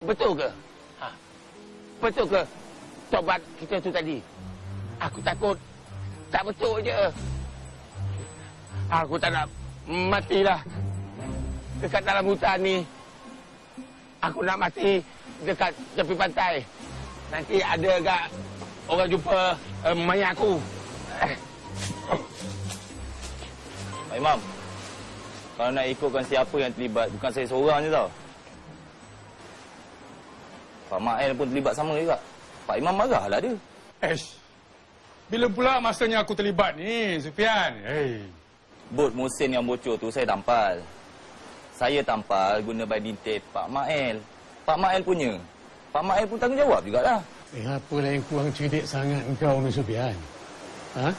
Betul ke? Ha. Betul ke? Tobat kita tu tadi. Aku takut tak betul je. Aku tak nak matilah dekat dalam hutan ni. Aku nak mati dekat tepi pantai. Nanti ada agak orang jumpa mayat aku. Pak Imam, kalau nak ikutkan siapa yang terlibat, bukan saya seorang je tau. Pak Mael pun terlibat sama juga. Pak Imam marahlah dia. Bila pula masanya aku terlibat ni, Sufian? Bot musin yang bocor tu saya tampal. Saya tampal guna baidin tape Pak Mael. Pak Mael punya. Pak Mael pun tanggungjawab jugalah. Apalah yang kurang cerdik sangat engkau ni, Sufian? Ha?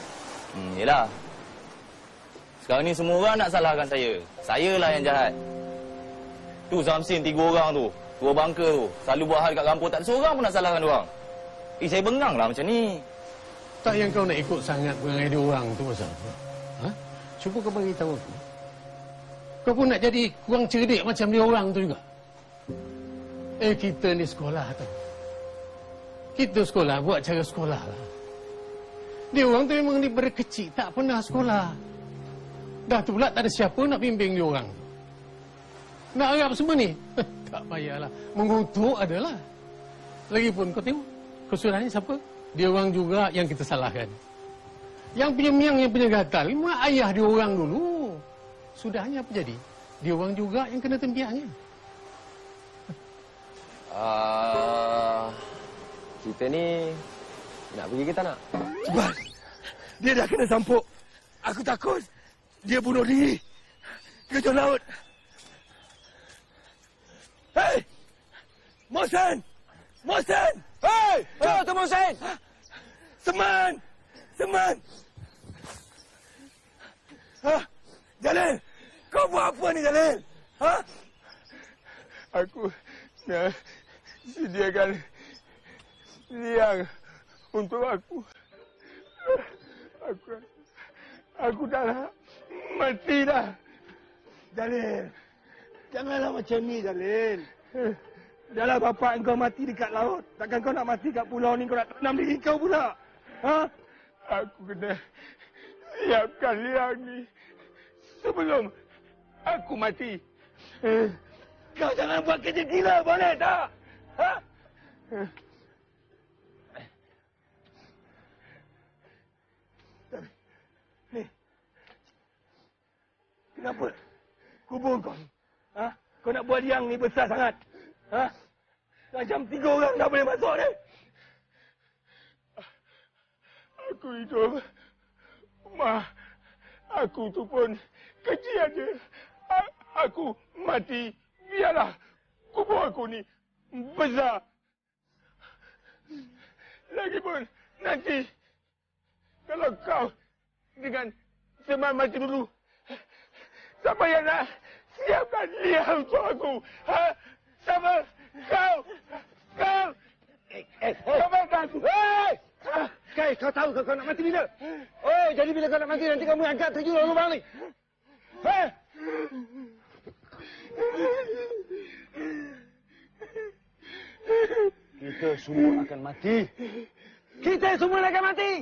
Yelah. Sekarang ni semua orang nak salahkan saya. Sayalah yang jahat. Tu Zamsin 3 orang tu. 2 bangka tu. Selalu buat hal kat kampung. Tak ada seorang pun nak salahkan diorang. Saya bengang lah macam ni. Tak yang kau nak ikut sangat perangai dia orang tu pasal apa? Ha? Cuba kau beritahu aku. Kau pun nak jadi kurang cerdik macam dia orang tu juga. Kita ni sekolah tu. Kita sekolah, buat cara sekolah lah. Dia orang tu memang daripada kecil tak pernah sekolah. Dah tu pula tak ada siapa nak bimbing dia orang. Nak harap semua ni? Tak payahlah. Mengutuk adalah. Lagipun kau tengok. Kesudahan ni siapa? Dia orang juga yang kita salahkan. Yang punya miang, yang punya gatal, mak ayah dia orang dulu. Sudahnya apa jadi? Dia orang juga yang kena tempiaknya. Kita ni nak pergi ke tak nak? Cepat. Dia dah kena sampuk. Aku takut dia bunuh diri. Ke laut. Hei! Mohsen! Mohsen! Hei! Jom tu Mohsen! Seman! Seman! Jalil! Kau buat apa ni, Jalil? Aku nak sediakan liang untuk aku. Aku dah nak mati dah. Jalil! Janganlah macam ni, Jalil. Dahlah bapak kau mati dekat laut. Takkan kau nak mati kat pulau ni, kau nak tanam diri kau pula? Aku kena siapkan liang ni sebelum aku mati. Kau jangan buat kerja gila, boleh tak? Ni. Kenapa? Kubur kau ni. Kau nak buat liang ni besar sangat. Macam 3 orang dah boleh masuk ni. Aku hidup. Aku tu pun kecil aja. Aku mati. Biarlah kubur aku ni besar. Lagipun nanti kalau kau dengan Seman mati dulu, siapa yang nak siapkan liang untuk aku? Siapa? Kau! Siapa aku? Kai, kau tahu kau nak mati bila? Oh, jadi bila kau nak mati nanti kamu angkat terjun lubang ni. Kita semua akan mati. Kita semua akan mati.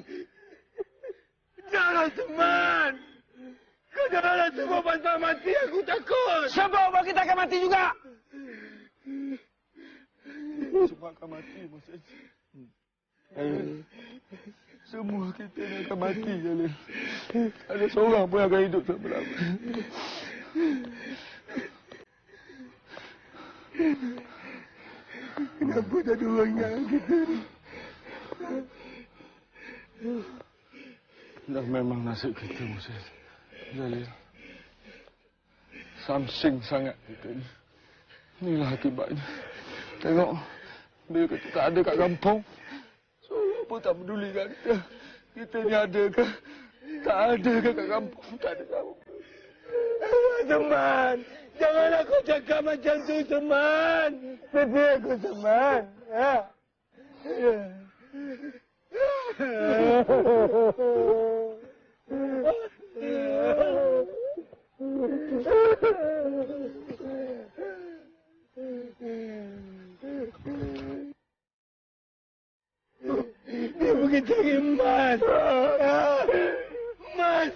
Jangan Seman. Kau janganlah semua bantah mati. Aku takut. Sebab kita akan mati juga. Semua akan mati, Moses. Semua kita ni akan mati, Jalil. Tak ada seorang pun yang akan hidup selama-lamanya. Kenapa tak ada orang ingat kita ni? Dah memang nasib kita, Moses. Jalil. Samsing sangat kita ni. Inilah akibatnya. Tengok. Dia kata tak ada kat kampung. Seorang pun tak peduli kat kita. Kita ni ada ke? Tak ada ke kat kampung? Tak ada siapa. Seman. Janganlah kau cakap macam tu, Seman. Sedih aku, Seman. cari emas. Emas.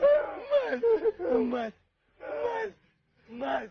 Emas. Emas. Emas.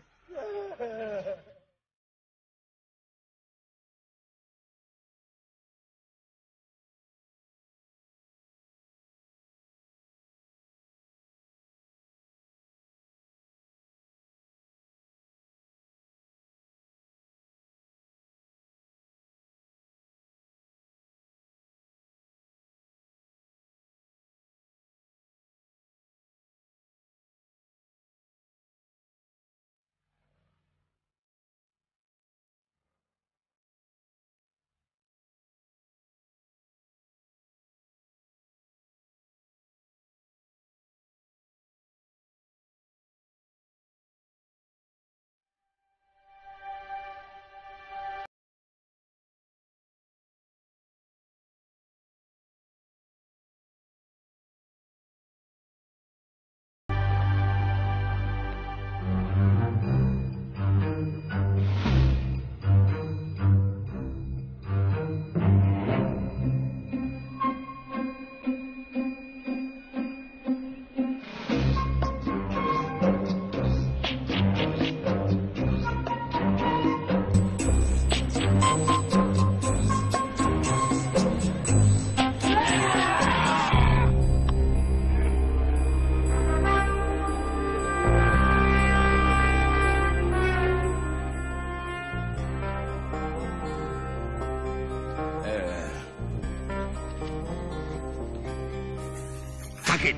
Sakit?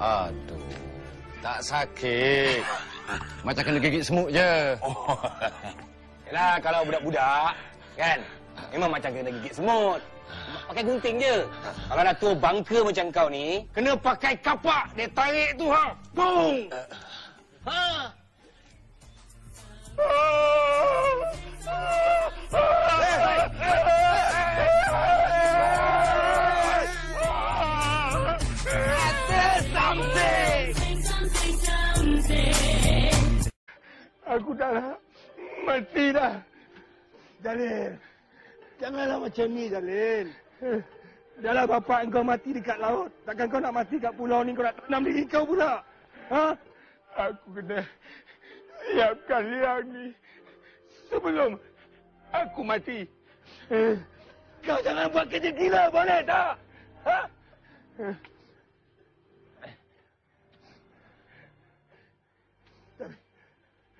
Aduh, tak sakit. Macam kena gigit semut je. Oh. Yalah, kalau budak-budak, kan, memang macam kena gigit semut. Pakai gunting je. Kalau dah tua bangka macam kau ni, kena pakai kapak. Dia tarik tu, ha. Bung! Ha! Aku dah mati dah. Jalil, janganlah macam ni, Jalil. Dahlah bapak engkau mati dekat laut. Takkan kau nak mati kat pulau ni, kau nak tanam diri kau pula? Ha? Aku kena siapkan liang ni sebelum aku mati. Kau jangan buat kerja gila, boleh tak? Ha?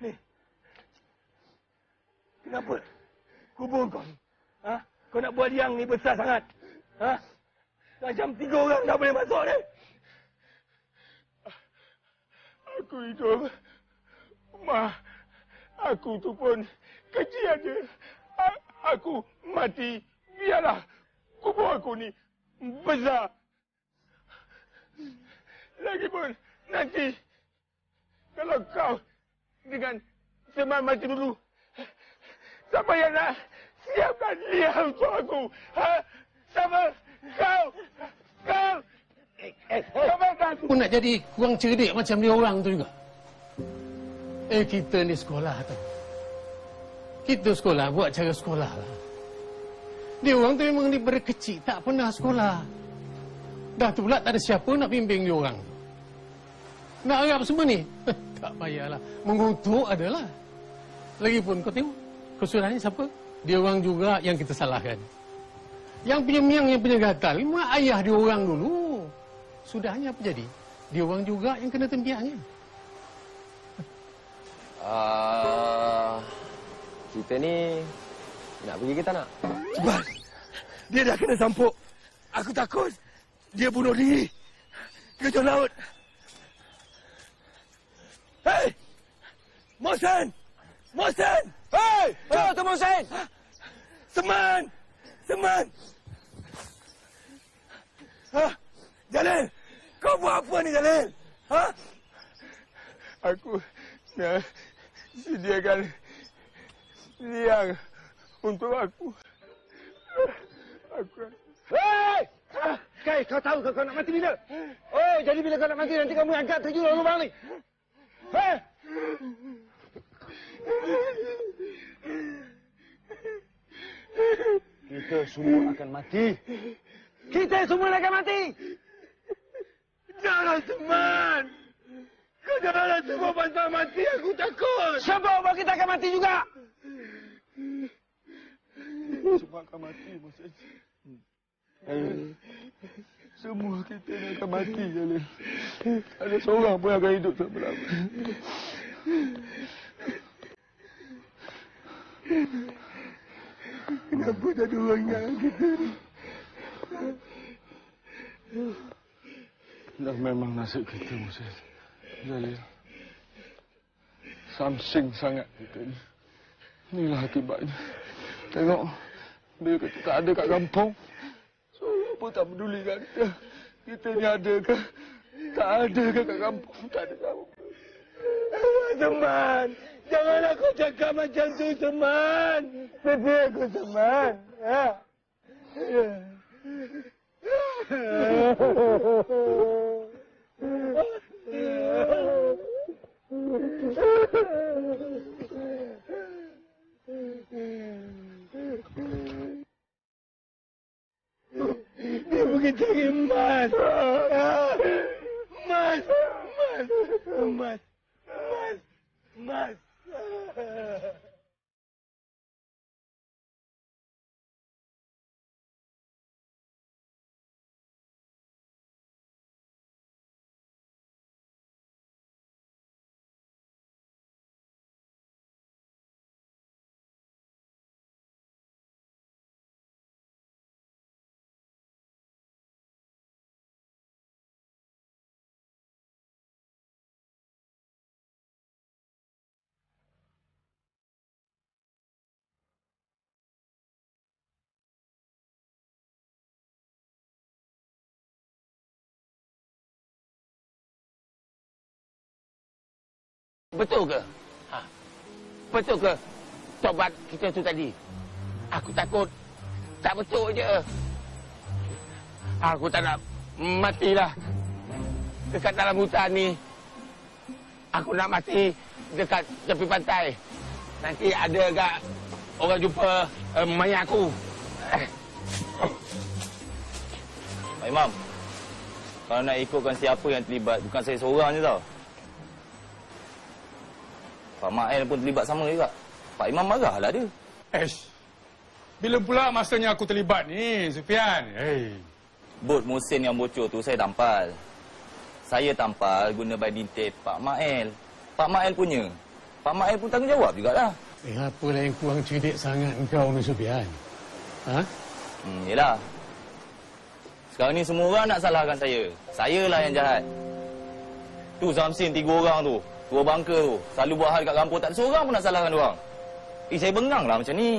Ni. Kenapa kubur kau? Ha? Kau nak buat liang ni besar sangat? Ha? Macam 3 orang dah boleh masuk ni. Aku hidup. Aku tu pun kecil aja. Aku mati. Biarlah kubur aku ni besar. Lagipun nanti kalau kau dengan teman mati dulu, siapa yang nak siapkan liang untuk aku? Ha? Siapa? Kau! Siapa kan? Aku nak jadi kurang cerdik macam dia orang tu juga. Kita ni sekolah tu. Kita sekolah, buat cara sekolah lah. Dia orang tu memang daripada kecil tak pernah sekolah. Dah tu pula tak ada siapa nak bimbing dia orang. Nak harap semua ni? Tak payahlah. Mengutuk adalah. Lagipun kau tengok, kesudahannya siapa? Dia orang juga yang kita salahkan. Yang punya miang, yang punya gatal, mak ayah dia orang dulu. Sudahnya apa jadi? Dia orang juga yang kena tempiaknya. Kita ni nak pergi ke tak nak? Cepat. Dia dah kena sampuk. Aku takut dia bunuh diri. Ke laut. Hei! Mohsen! Mohsen! Hei! Cepat tu Mohsen! Seman! Seman! Ha? Jalil! Kau buat apa ni, Jalil? Ha? Aku nak sediakan liang untuk aku. Hei! Kai, kau tahu kau nak mati bila? Oh, jadi bila kau nak mati nanti kamu angkat terjun lubang ni. Hei! Kita semua akan mati. Kita semua akan mati. Jangan teman. Kau janganlah semua bantah mati. Aku takut. Sebab kita akan mati juga. Semua akan mati, Moses. Semua kita ni akan mati, Jalil. Ada seorang pun akan hidup selama-lamanya. Kenapa tak ada orang ingat kita ni? Dah memang nasib kita, Moses. Jalil. Samsing sangat kita ni. Inilah akibatnya. Tengok. Dia kata tak ada kat kampung. Seorang pun tak pedulikan kita. Kita ni ada ke? Tak ada ke kat kampung? Tak ada tahu. Teman. Janganlah kau cakap macam tu, teman. Sedih aku, teman. Ha? Dia pergi cari emas. Emas. Emas. Emas. Emas. Betul ke? Ha. Betul ke? Tobat kita tu tadi. Aku takut tak betul je. Aku tak nak matilah dekat dalam hutan ni. Aku nak mati dekat tepi pantai. Nanti ada agak orang jumpa mayat aku. Pak Imam, kalau nak ikutkan siapa yang terlibat, bukan saya seorang je tau. Pak Mael pun terlibat sama juga. Pak Imam marahlah dia. Bila pula masanya aku terlibat ni, Sufian? Bot musin yang bocor tu saya tampal. Saya tampal guna baidin tape Pak Mael. Pak Mael punya. Pak Mael pun tanggungjawab jugalah. Apalah yang kurang cerdik sangat engkau ni, Sufian? Ha? Yelah. Sekarang ni semua orang nak salahkan saya. Sayalah yang jahat. Tu Zamsin 3 orang tu. 2 bangka tu. Selalu buat hal kat kampung. Tak ada seorang pun nak salahkan diorang. Saya bengang lah macam ni.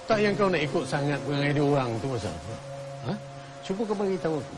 Tak yang kau nak ikut sangat perangai dia orang tu pasal apa? Ha? Cuba kau bagi tahu aku.